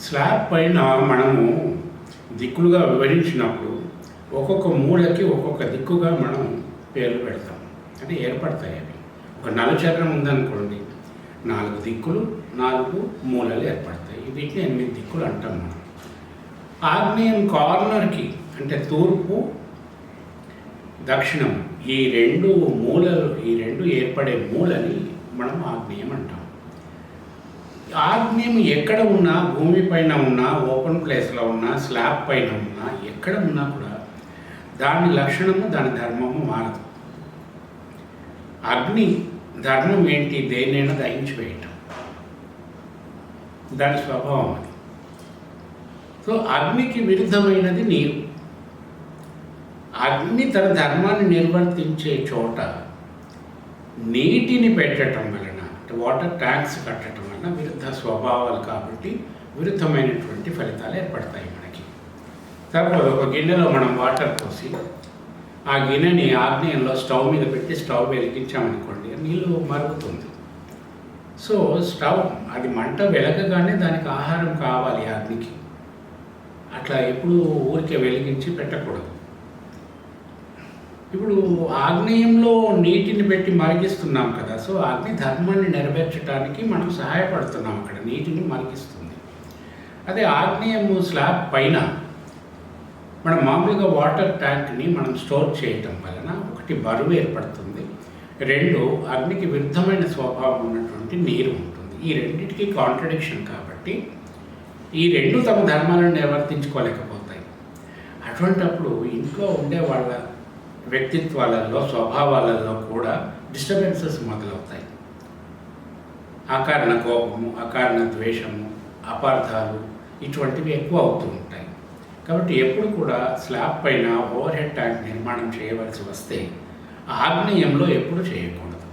Slab పైన మనము దిక్కులుగా వివరించినప్పుడు ఒక్కొక్క మూలకి ఒక్కొక్క దిక్కుగా మనం పేర్లు పెడతాం, అంటే ఏర్పడతాయి. అవి ఒక నలుచక్రం ఉందనుకోండి, 4 దిక్కులు 4 మూలలు ఏర్పడతాయి. వీటిని 8 దిక్కులు అంటాం మనం. ఆగ్నేయం కార్నర్కి అంటే తూర్పు దక్షిణం ఈ రెండు ఏర్పడే మూలని మనం ఆగ్నేయం అంటాం. ఆగ్నేయం ఎక్కడ ఉన్నా, భూమిపైన ఉన్నా, ఓపెన్ ప్లేస్లో ఉన్నా, స్లాబ్ పైన ఉన్నా, ఎక్కడ ఉన్నా కూడా దాని లక్షణము దాని ధర్మము మారదు. అగ్ని ధర్మం ఏంటి? దేన్నైనా దహించి వేయటం, దాని స్వభావం అది. సో అగ్నికి విరుద్ధమైనది నీరు. అగ్ని తన ధర్మాన్ని నిర్వర్తించే చోట నీటిని పెట్టడం వలన, అంటే వాటర్ ట్యాంక్స్ కట్టడం వలన విరుద్ధ స్వభావాలు కాబట్టి విరుద్ధమైనటువంటి ఫలితాలు ఏర్పడతాయి మనకి. తర్వాత ఒక గిన్నెలో మనం వాటర్ పోసి ఆ గిన్నెని ఆగ్నేయంలో స్టవ్ మీద పెట్టి స్టవ్ వెలిగించామనుకోండి, నీళ్ళు మరుగుతుంది. సో స్టవ్ అది మంట వెలగగానే దానికి ఆహారం కావాలి అగ్నికి. అట్లా ఎప్పుడు ఊరికే వెలిగించి పెట్టకూడదు. ఇప్పుడు ఆగ్నేయంలో నీటిని పెట్టి మరిగిస్తున్నాం కదా, సో అగ్ని ధర్మాన్ని నెరవేర్చడానికి మనం సహాయపడుతున్నాం, అక్కడ నీటిని మరిగిస్తుంది. అదే ఆగ్నేయము స్లాబ్ పైన మనం మామూలుగా వాటర్ ట్యాంక్ని మనం స్టోర్ చేయటం వలన ఒకటి బరువు ఏర్పడుతుంది, 2 అగ్నికి విరుద్ధమైన స్వభావం ఉన్నటువంటి నీరు ఉంటుంది. ఈ రెండింటికి కాంట్రడిక్షన్ కాబట్టి ఈ 2 తమ ధర్మాలను నిర్వర్తించుకోలేకపోతాయి. అటువంటప్పుడు ఇంట్లో ఉండే వాళ్ళ వ్యక్తిత్వాలలో, స్వభావాలలో కూడా డిస్టర్బెన్సెస్ మొదలవుతాయి. అకారణ కోపము, అకారణ ద్వేషము, అపార్థాలు ఇటువంటివి ఎక్కువ అవుతూ ఉంటాయి. కాబట్టి ఎప్పుడు కూడా స్లాబ్ పైన ఓవర్ హెడ్ ట్యాంక్ నిర్మాణం చేయవలసి వస్తే ఆగ్నేయంలో ఎప్పుడు చేయకూడదు.